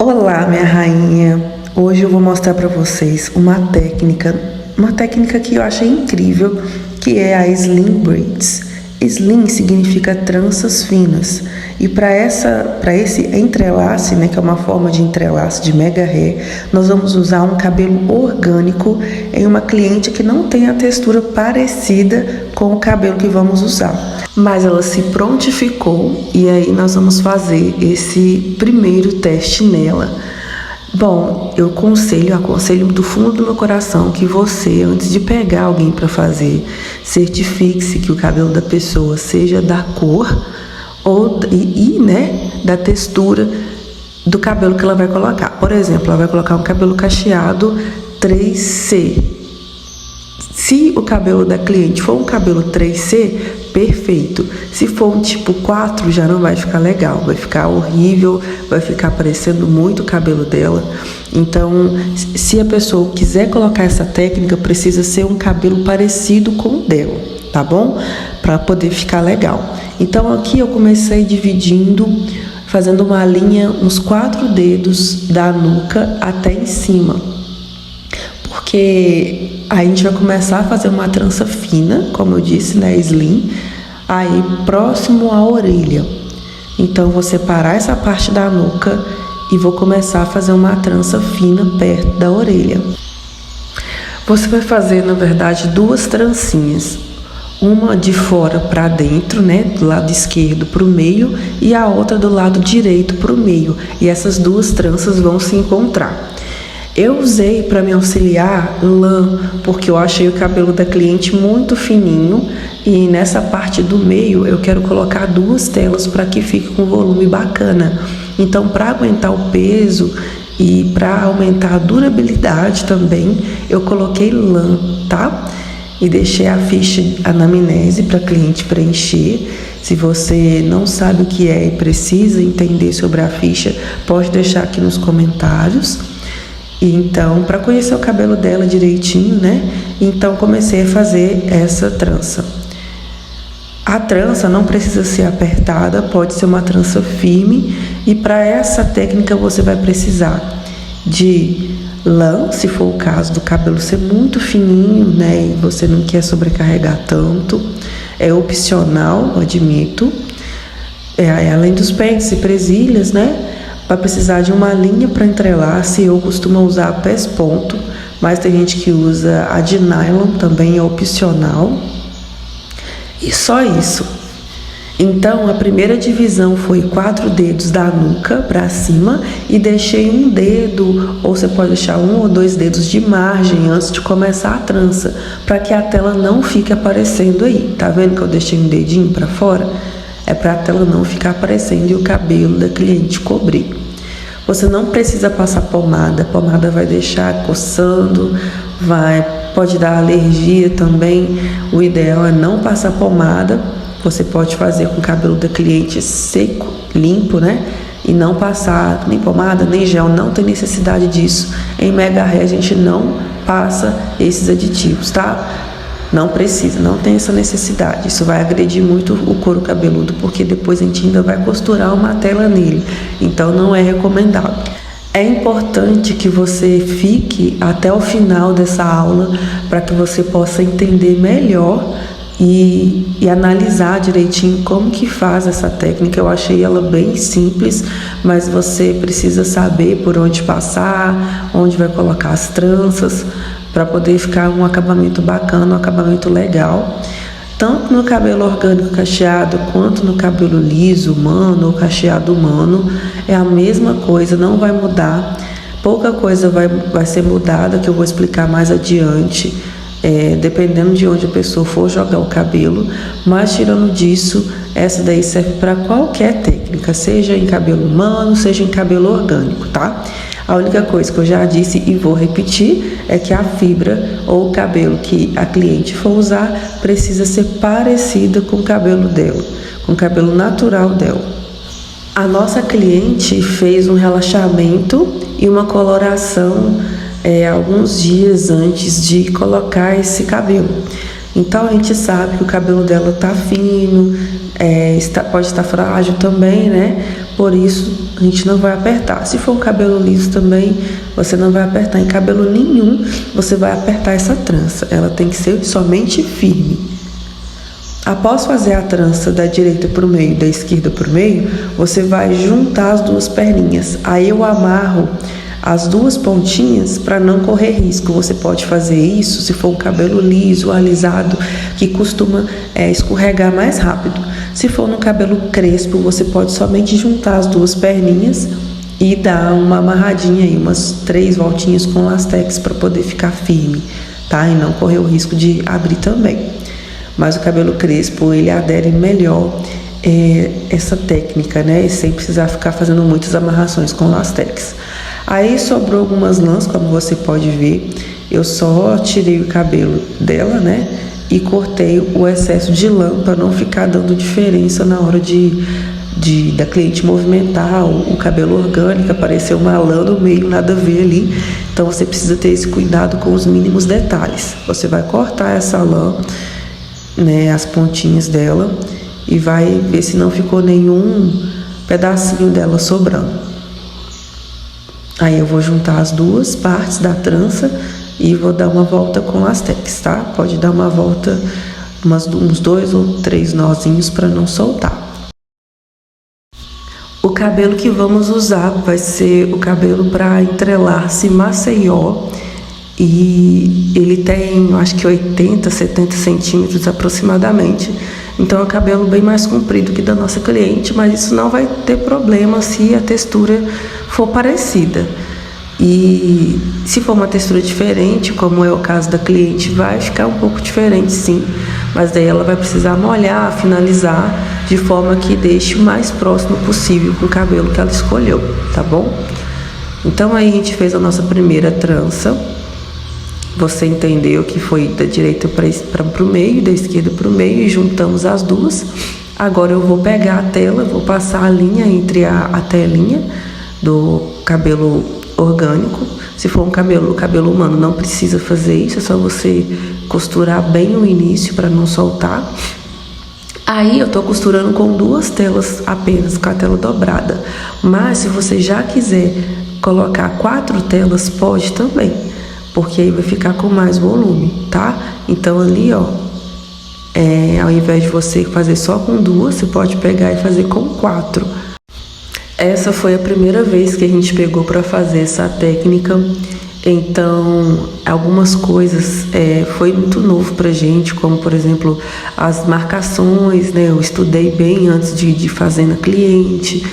Olá, minha rainha. Hoje eu vou mostrar para vocês uma técnica que eu achei incrível, que é a Slim Braids. Slim significa tranças finas. E para esse entrelace, né, que é uma forma de entrelace de mega hair, nós vamos usar um cabelo orgânico em uma cliente que não tem a textura parecida com o cabelo que vamos usar. Mas ela se prontificou e aí nós vamos fazer esse primeiro teste nela. Bom, eu aconselho do fundo do meu coração que você, antes de pegar alguém para fazer, certifique-se que o cabelo da pessoa seja da cor da textura do cabelo que ela vai colocar. Por exemplo, ela vai colocar um cabelo cacheado 3C. Se o cabelo da cliente for um cabelo 3C, perfeito. Se for um tipo 4, já não vai ficar legal, vai ficar horrível, vai ficar parecendo muito o cabelo dela. Então, se a pessoa quiser colocar essa técnica, precisa ser um cabelo parecido com o dela, tá bom? Para poder ficar legal. Então, aqui eu comecei dividindo, fazendo uma linha, uns 4 dedos da nuca até em cima. Porque aí a gente vai começar a fazer uma trança fina, como eu disse, né, slim, aí próximo à orelha. Então, vou separar essa parte da nuca e vou começar a fazer uma trança fina perto da orelha. Você vai fazer, na verdade, 2 trancinhas. Uma de fora para dentro, né, do lado esquerdo para o meio, e a outra do lado direito para o meio. E essas 2 tranças vão se encontrar. Eu usei para me auxiliar lã, porque eu achei o cabelo da cliente muito fininho e nessa parte do meio eu quero colocar 2 telas para que fique com um volume bacana. Então, para aguentar o peso e para aumentar a durabilidade também, eu coloquei lã, tá? E deixei a ficha anamnese para a cliente preencher. Se você não sabe o que é e precisa entender sobre a ficha, pode deixar aqui nos comentários. Então, para conhecer o cabelo dela direitinho, né? Então, comecei a fazer essa trança. A trança não precisa ser apertada, pode ser uma trança firme. E para essa técnica você vai precisar de lã, se for o caso do cabelo ser muito fininho, né? E você não quer sobrecarregar tanto. É opcional, admito. Além dos pentes e presilhas, né? Vai precisar de uma linha para entrelace. Eu costumo usar a pés ponto, mas tem gente que usa a de nylon, também é opcional. E só isso. Então, a primeira divisão foi 4 dedos da nuca para cima e deixei um dedo, ou você pode deixar 1 ou 2 dedos de margem antes de começar a trança, para que a tela não fique aparecendo aí. Tá vendo que eu deixei um dedinho para fora? É para a tela não ficar aparecendo e o cabelo da cliente cobrir. Você não precisa passar pomada, a pomada vai deixar coçando, pode dar alergia também. O ideal é não passar pomada. Você pode fazer com o cabelo da cliente seco, limpo, né? E não passar nem pomada, nem gel, não tem necessidade disso. Em mega hair a gente não passa esses aditivos, tá? Não precisa, não tem essa necessidade. Isso vai agredir muito o couro cabeludo, porque depois a gente ainda vai costurar uma tela nele. Então não é recomendável. É importante que você fique até o final dessa aula para que você possa entender melhor e analisar direitinho como que faz essa técnica. Eu achei ela bem simples, mas você precisa saber por onde passar, onde vai colocar as tranças, para poder ficar um acabamento bacana, um acabamento legal. Tanto no cabelo orgânico cacheado, quanto no cabelo liso, humano ou cacheado humano, é a mesma coisa, não vai mudar. Pouca coisa vai ser mudada, que eu vou explicar mais adiante, dependendo de onde a pessoa for jogar o cabelo. Mas tirando disso, essa daí serve para qualquer técnica, seja em cabelo humano, seja em cabelo orgânico, tá? A única coisa que eu já disse e vou repetir é que a fibra ou o cabelo que a cliente for usar precisa ser parecida com o cabelo dela, com o cabelo natural dela. A nossa cliente fez um relaxamento e uma coloração alguns dias antes de colocar esse cabelo. Então a gente sabe que o cabelo dela tá fino, pode estar frágil também, né? por isso a gente não vai apertar. Se for um cabelo liso também, você não vai apertar. Em cabelo nenhum você vai apertar essa trança, ela tem que ser somente firme. Após fazer a trança da direita para o meio, da esquerda para o meio, você vai juntar as duas perninhas. Aí eu amarro as duas pontinhas para não correr risco. Você pode fazer isso se for um cabelo liso, alisado, que costuma escorregar mais rápido. Se for no cabelo crespo, você pode somente juntar as duas perninhas e dar uma amarradinha aí, umas 3 voltinhas com lastex para poder ficar firme, tá? E não correr o risco de abrir também. Mas o cabelo crespo, ele adere melhor essa técnica, né? Sem precisar ficar fazendo muitas amarrações com lastex. Aí sobrou algumas lãs, como você pode ver. Eu só tirei o cabelo dela, né? E cortei o excesso de lã para não ficar dando diferença na hora da cliente movimentar o cabelo orgânico, apareceu uma lã no meio, nada a ver ali. Então você precisa ter esse cuidado com os mínimos detalhes. Você vai cortar essa lã, né, as pontinhas dela, e vai ver se não ficou nenhum pedacinho dela sobrando. Aí eu vou juntar as duas partes da trança e vou dar uma volta com lastex, tá? Pode dar uma volta, uns 2 ou 3 nozinhos para não soltar. O cabelo que vamos usar vai ser o cabelo para entrelace Maceió, e ele tem, acho que 80, 70 centímetros aproximadamente. Então é um cabelo bem mais comprido que da nossa cliente, mas isso não vai ter problema se a textura for parecida. E se for uma textura diferente, como é o caso da cliente, vai ficar um pouco diferente sim, mas daí ela vai precisar molhar, finalizar de forma que deixe o mais próximo possível com o cabelo que ela escolheu, tá bom? Então aí a gente fez a nossa primeira trança. Você entendeu que foi da direita para o meio, da esquerda para o meio, e juntamos as duas. Agora eu vou pegar a tela, vou passar a linha entre a telinha do cabelo orgânico. Se for um cabelo humano, não precisa fazer isso, é só você costurar bem o início para não soltar. Aí eu tô costurando com 2 telas apenas, com a tela dobrada. Mas se você já quiser colocar 4 telas, pode também, porque aí vai ficar com mais volume, tá? Então ali, ó, ao invés de você fazer só com 2, você pode pegar e fazer com 4. Essa foi a primeira vez que a gente pegou para fazer essa técnica, então algumas coisas foi muito novo pra gente, como por exemplo as marcações, né? Eu estudei bem antes de fazer na cliente.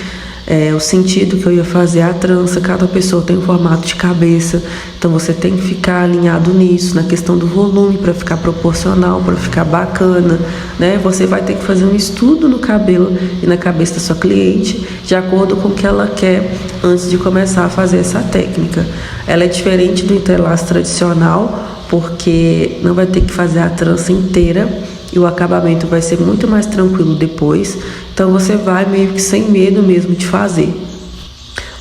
O sentido que eu ia fazer a trança, cada pessoa tem um formato de cabeça, então você tem que ficar alinhado nisso, na questão do volume, para ficar proporcional, para ficar bacana, né? Você vai ter que fazer um estudo no cabelo e na cabeça da sua cliente, de acordo com o que ela quer, antes de começar a fazer essa técnica. Ela é diferente do entrelaço tradicional, porque não vai ter que fazer a trança inteira, e o acabamento vai ser muito mais tranquilo depois. Então você vai meio que sem medo mesmo de fazer.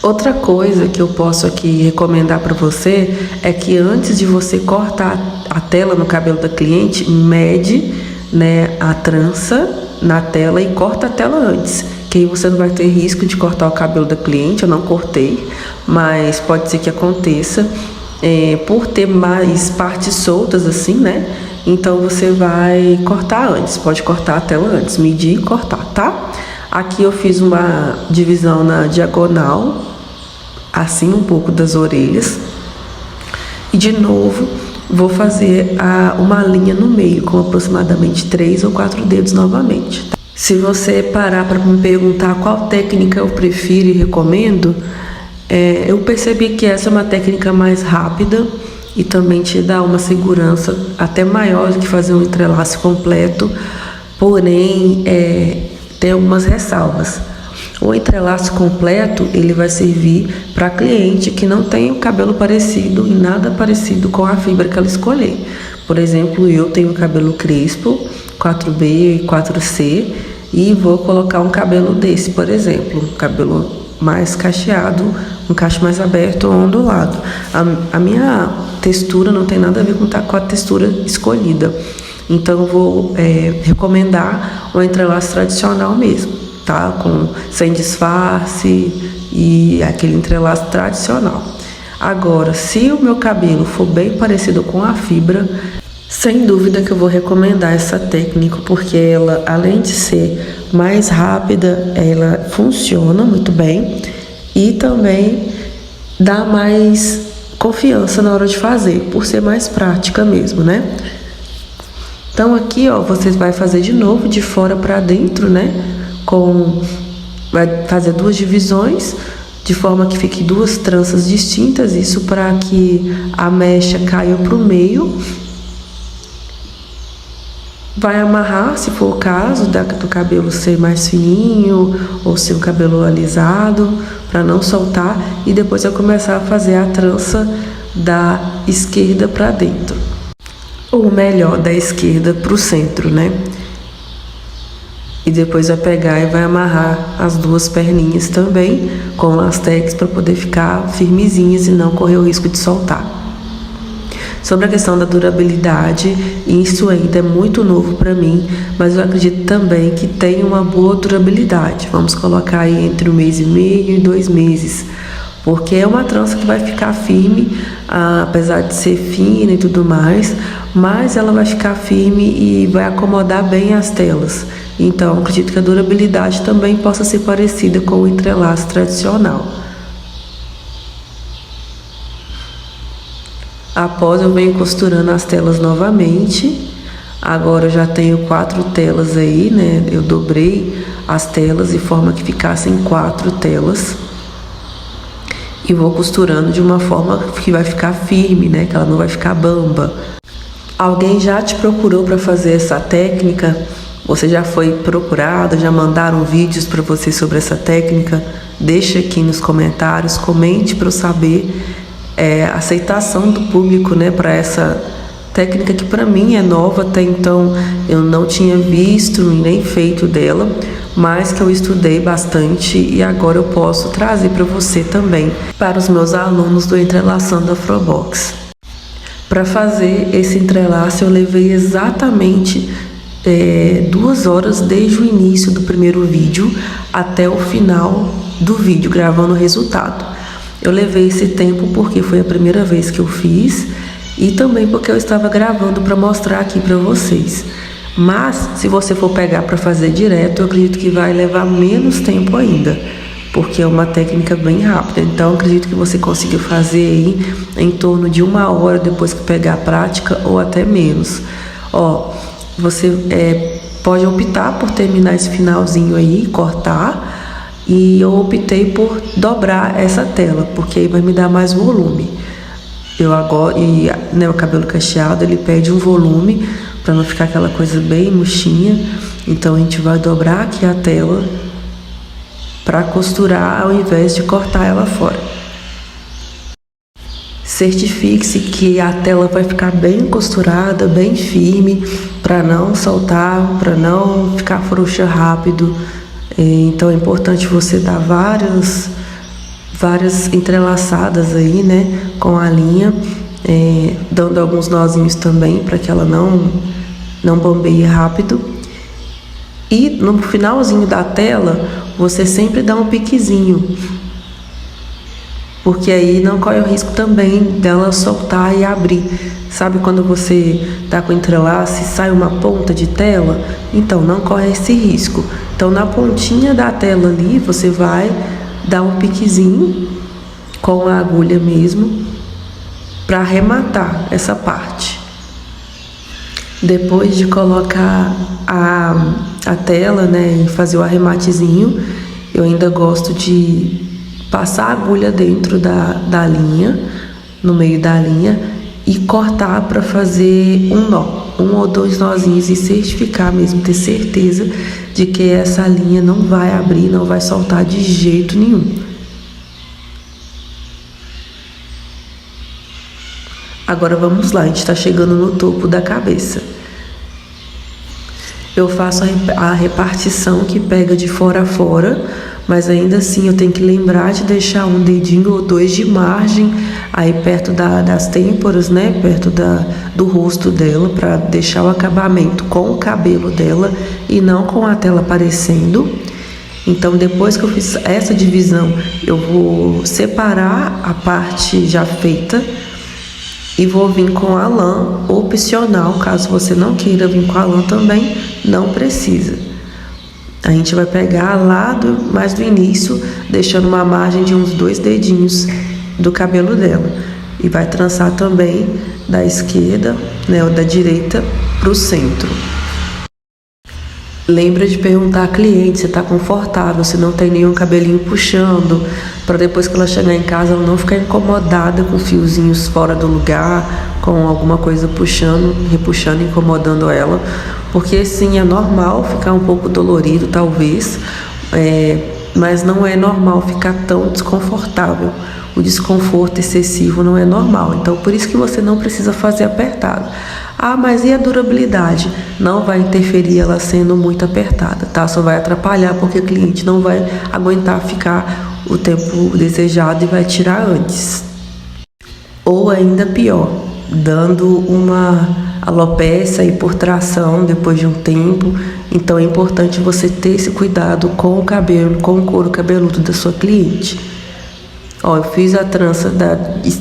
Outra coisa que eu posso aqui recomendar para você é que antes de você cortar a tela no cabelo da cliente, mede, né, a trança na tela e corta a tela antes, que aí você não vai ter risco de cortar o cabelo da cliente. Eu não cortei, mas pode ser que aconteça, por ter mais partes soltas assim, né? Então você vai cortar antes, pode cortar a tela antes, medir e cortar, tá? Aqui eu fiz uma divisão na diagonal, assim um pouco das orelhas. E de novo, vou fazer uma linha no meio, com aproximadamente 3 ou 4 dedos novamente. Tá? Se você parar para me perguntar qual técnica eu prefiro e recomendo, eu percebi que essa é uma técnica mais rápida e também te dá uma segurança até maior do que fazer um entrelace completo, porém tem algumas ressalvas. O entrelaço completo, ele vai servir para cliente que não tem o cabelo parecido e nada parecido com a fibra que ela escolher. Por exemplo, eu tenho cabelo crespo, 4B e 4C, e vou colocar um cabelo desse, por exemplo, um cabelo mais cacheado, um cacho mais aberto ou ondulado. A minha textura não tem nada a ver com a textura escolhida. Então eu vou recomendar o entrelaço tradicional mesmo, tá? Sem disfarce e aquele entrelaço tradicional. Agora, se o meu cabelo for bem parecido com a fibra, sem dúvida que eu vou recomendar essa técnica, porque ela, além de ser mais rápida, ela funciona muito bem e também dá mais confiança na hora de fazer, por ser mais prática mesmo, né? Então aqui, ó, você vai fazer de novo de fora para dentro, né? Vai fazer 2 divisões, de forma que fique 2 tranças distintas, isso para que a mecha caia para o meio. Vai amarrar, se for o caso, do cabelo ser mais fininho ou ser um cabelo alisado, para não soltar, e depois vai começar a fazer a trança da esquerda para dentro, ou melhor, da esquerda para o centro, né? E depois vai pegar e vai amarrar as 2 perninhas também com lastex para poder ficar firmezinhas e não correr o risco de soltar. Sobre a questão da durabilidade, isso ainda é muito novo para mim, mas eu acredito também que tem uma boa durabilidade. Vamos colocar aí entre 1 mês e meio e 2 meses, porque é uma trança que vai ficar firme, apesar de ser fina e tudo mais, mas ela vai ficar firme e vai acomodar bem as telas. Então, acredito que a durabilidade também possa ser parecida com o entrelaço tradicional. Após, eu venho costurando as telas novamente. Agora eu já tenho 4 telas aí, né? Eu dobrei as telas de forma que ficassem 4 telas. E vou costurando de uma forma que vai ficar firme, né? Que ela não vai ficar bamba. Alguém já te procurou para fazer essa técnica? Você já foi procurado? Já mandaram vídeos para você sobre essa técnica? Deixa aqui nos comentários, comente para eu saber a aceitação do público, né, para essa técnica que para mim é nova. Até então eu não tinha visto e nem feito dela, mas que eu estudei bastante e agora eu posso trazer para você também, para os meus alunos do Entrelaçando Afrobox. Para fazer esse entrelaço eu levei exatamente 2 horas desde o início do primeiro vídeo até o final do vídeo, gravando o resultado. Eu levei esse tempo porque foi a primeira vez que eu fiz e também porque eu estava gravando para mostrar aqui para vocês. Mas se você for pegar para fazer direto, eu acredito que vai levar menos tempo ainda, porque é uma técnica bem rápida. Então eu acredito que você consiga fazer aí em torno de 1 hora depois que pegar a prática, ou até menos. Ó, você pode optar por terminar esse finalzinho aí, cortar. E eu optei por dobrar essa tela, porque aí vai me dar mais volume. O cabelo cacheado, ele pede um volume para não ficar aquela coisa bem murchinha. Então a gente vai dobrar aqui a tela para costurar ao invés de cortar ela fora. Certifique-se que a tela vai ficar bem costurada, bem firme, para não soltar, para não ficar frouxa rápido. Então é importante você dar várias entrelaçadas aí, né, com a linha, dando alguns nozinhos também para que ela não bambeie rápido. E no finalzinho da tela você sempre dá um piquezinho, porque aí não corre o risco também dela soltar e abrir. Sabe quando você tá com entrelaço e sai uma ponta de tela? Então não corre esse risco. Então na pontinha da tela ali você vai dar um piquezinho com a agulha mesmo para arrematar essa parte. Depois de colocar a tela, né, e fazer o arrematezinho, eu ainda gosto de passar a agulha dentro da linha, no meio da linha, e cortar para fazer um nó, 1 ou 2 nozinhos, e certificar mesmo, ter certeza de que essa linha não vai abrir, não vai soltar de jeito nenhum. Agora vamos lá, a gente está chegando no topo da cabeça. Eu faço a repartição que pega de fora a fora, mas ainda assim eu tenho que lembrar de deixar 1 dedinho ou 2 de margem aí perto das têmporas, né, perto do rosto dela, para deixar o acabamento com o cabelo dela e não com a tela aparecendo. Então, depois que eu fiz essa divisão, eu vou separar a parte já feita e vou vir com a lã opcional. Caso você não queira vir com a lã também, não precisa. A gente vai pegar lá mais do início, deixando uma margem de uns 2 dedinhos do cabelo dela. E vai trançar também da esquerda, né, ou da direita para o centro. Lembra de perguntar à cliente se está confortável, se não tem nenhum cabelinho puxando, para depois que ela chegar em casa ela não ficar incomodada com fiozinhos fora do lugar, com alguma coisa puxando, repuxando, incomodando ela. Porque sim, é normal ficar um pouco dolorido, talvez, mas não é normal ficar tão desconfortável. O desconforto excessivo não é normal. Então, por isso que você não precisa fazer apertado. Ah, mas e a durabilidade? Não vai interferir ela sendo muito apertada, tá? Só vai atrapalhar porque o cliente não vai aguentar ficar o tempo desejado e vai tirar antes. Ou ainda pior, dando uma alopecia e por tração depois de um tempo. Então é importante você ter esse cuidado com o cabelo, com o couro cabeludo da sua cliente. Ó, eu fiz a trança da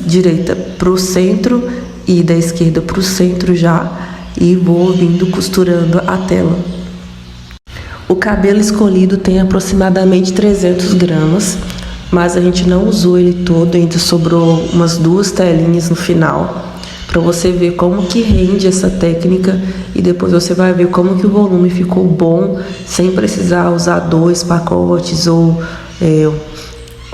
direita para o centro e da esquerda para o centro já, e vou vindo costurando a tela. O cabelo escolhido tem aproximadamente 300 gramas, mas a gente não usou ele todo, ainda sobrou umas 2 telinhas no final, para você ver como que rende essa técnica, e depois você vai ver como que o volume ficou bom, sem precisar usar 2 pacotes ou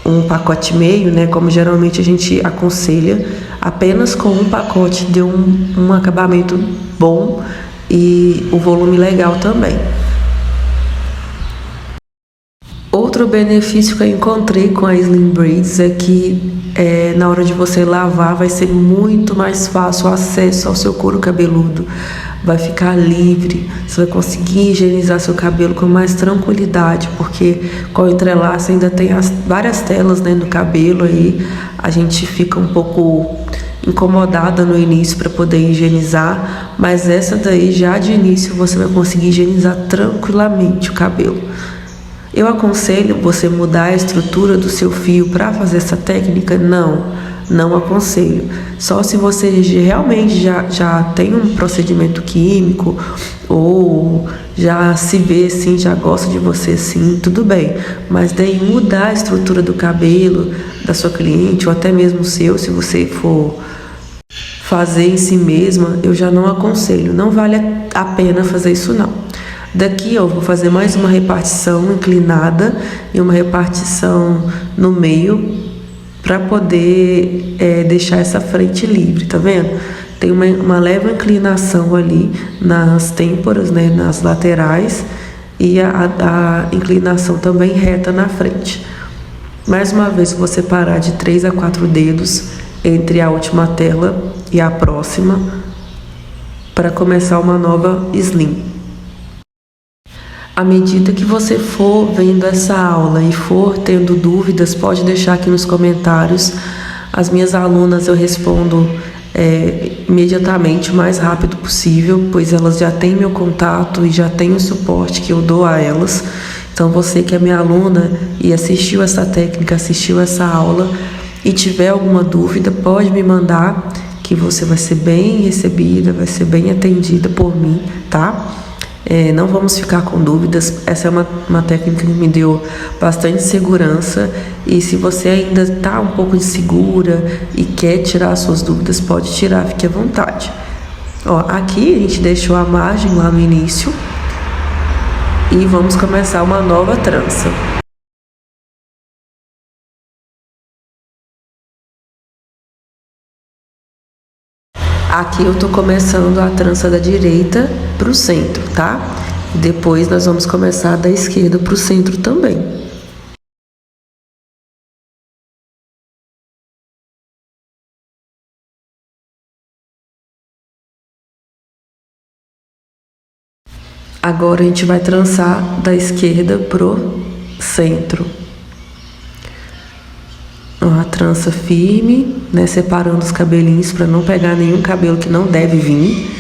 um pacote e meio, né? Como geralmente a gente aconselha. Apenas com um pacote deu um acabamento bom e o volume legal também. Outro benefício que eu encontrei com a Slim Braids é que na hora de você lavar vai ser muito mais fácil o acesso ao seu couro cabeludo. Vai ficar livre, você vai conseguir higienizar seu cabelo com mais tranquilidade, porque com o entrelaço ainda tem várias telas, né, no cabelo, aí a gente fica um pouco incomodada no início para poder higienizar, mas essa daí já de início você vai conseguir higienizar tranquilamente o cabelo. Eu aconselho você mudar a estrutura do seu fio para fazer essa técnica? Não aconselho. Só se você realmente já tem um procedimento químico ou já se vê assim, já gosta de você assim, tudo bem. Mas daí mudar a estrutura do cabelo da sua cliente ou até mesmo o seu, se você for fazer em si mesma, eu já não aconselho. Não vale a pena fazer isso não. Daqui eu vou fazer mais uma repartição inclinada e uma repartição no meio para poder deixar essa frente livre, tá vendo? Tem uma leve inclinação ali nas têmporas, né, nas laterais, e a inclinação também reta na frente. Mais uma vez, vou separar de 3 a 4 dedos entre a última tela e a próxima para começar uma nova slim. À medida que você for vendo essa aula e for tendo dúvidas, pode deixar aqui nos comentários. As minhas alunas eu respondo imediatamente, o mais rápido possível, pois elas já têm meu contato e já têm o suporte que eu dou a elas. Então você que é minha aluna e assistiu essa técnica, assistiu essa aula e tiver alguma dúvida, pode me mandar, que você vai ser bem recebida, vai ser bem atendida por mim, tá? Não vamos ficar com dúvidas. Essa é uma técnica que me deu bastante segurança, e se você ainda está um pouco insegura e quer tirar suas dúvidas, pode tirar, fique à vontade. Ó, aqui a gente deixou a margem lá no início e vamos começar uma nova trança. Aqui eu tô começando a trança da direita pro centro, tá? Depois nós vamos começar da esquerda pro centro também. Agora a gente vai trançar da esquerda pro centro. A trança firme, né, separando os cabelinhos para não pegar nenhum cabelo que não deve vir.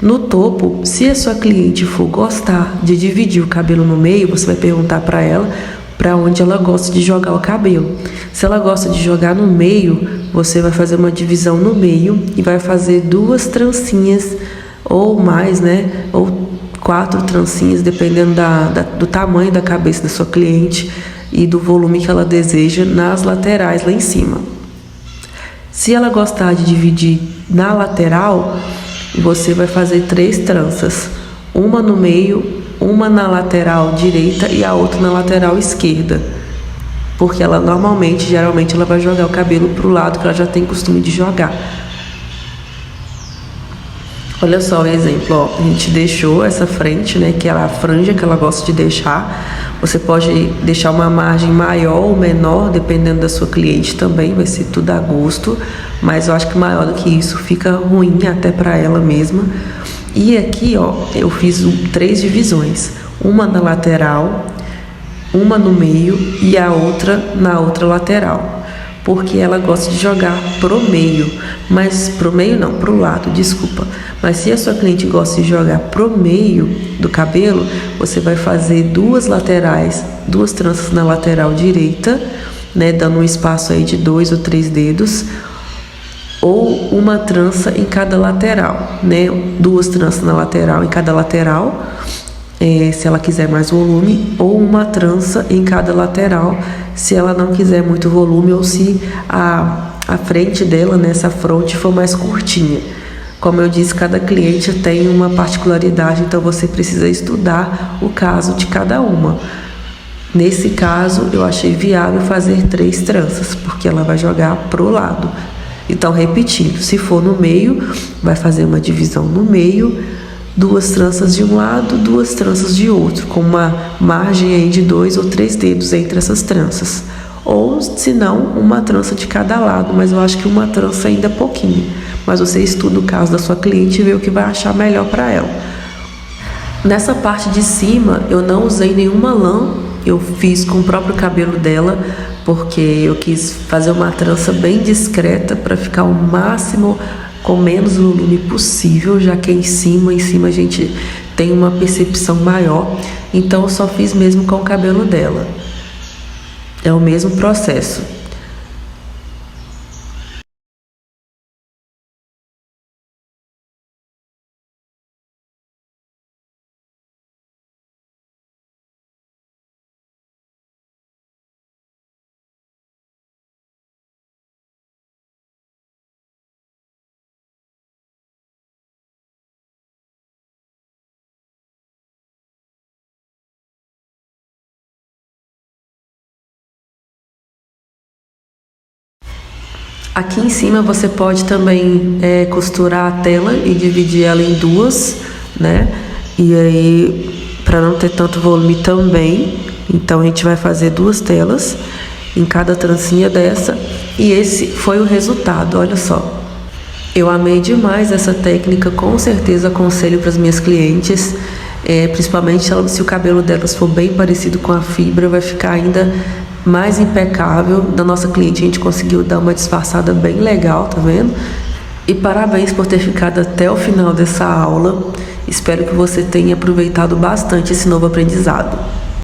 No topo, se a sua cliente for gostar de dividir o cabelo no meio, você vai perguntar para ela para onde ela gosta de jogar o cabelo. Se ela gosta de jogar no meio, você vai fazer uma divisão no meio e vai fazer 2 trancinhas ou mais, né? Ou 4 trancinhas, dependendo do tamanho da cabeça da sua cliente e do volume que ela deseja nas laterais lá em cima. Se ela gostar de dividir na lateral, você vai fazer 3 tranças, uma no meio, uma na lateral direita e a outra na lateral esquerda, porque ela geralmente ela vai jogar o cabelo para o lado que ela já tem costume de jogar. Olha só o exemplo, ó. A gente deixou essa frente, né, que é a franja que ela gosta de deixar. Você pode deixar uma margem maior ou menor, dependendo da sua cliente também, vai ser tudo a gosto, mas eu acho que maior do que isso fica ruim até para ela mesma. E aqui, ó, eu fiz 3 divisões, uma na lateral, uma no meio e a outra na outra lateral, porque ela gosta de jogar pro meio, mas pro meio não, pro lado, desculpa. Mas se a sua cliente gosta de jogar pro meio do cabelo, você vai fazer 2 laterais, 2 tranças na lateral direita, né, dando um espaço aí de 2 ou 3 dedos, ou uma trança em cada lateral, né, 2 tranças na lateral em cada lateral, se ela quiser mais volume, ou uma trança em cada lateral, se ela não quiser muito volume, ou se a frente dela, nessa fronte, for mais curtinha. Como eu disse, cada cliente tem uma particularidade, então você precisa estudar o caso de cada uma. Nesse caso, eu achei viável fazer 3 tranças, porque ela vai jogar pro lado. Então, repetindo, se for no meio, vai fazer uma divisão no meio, 2 tranças de um lado, 2 tranças de outro, com uma margem aí de 2 ou 3 dedos entre essas tranças. Ou, se não, uma trança de cada lado, mas eu acho que uma trança ainda é pouquinho. Mas você estuda o caso da sua cliente e vê o que vai achar melhor para ela. Nessa parte de cima, eu não usei nenhuma lã, eu fiz com o próprio cabelo dela, porque eu quis fazer uma trança bem discreta para ficar o máximo com menos volume possível, já que em cima a gente tem uma percepção maior, então eu só fiz mesmo com o cabelo dela. É o mesmo processo. Aqui em cima você pode também costurar a tela e dividir ela em 2, né? E aí, para não ter tanto volume também, então a gente vai fazer 2 telas em cada trancinha dessa. E esse foi o resultado, olha só. Eu amei demais essa técnica, com certeza aconselho para as minhas clientes, principalmente se o cabelo delas for bem parecido com a fibra, vai ficar ainda mais impecável. Da nossa cliente a gente conseguiu dar uma disfarçada bem legal, tá vendo? E parabéns por ter ficado até o final dessa aula. Espero que você tenha aproveitado bastante esse novo aprendizado.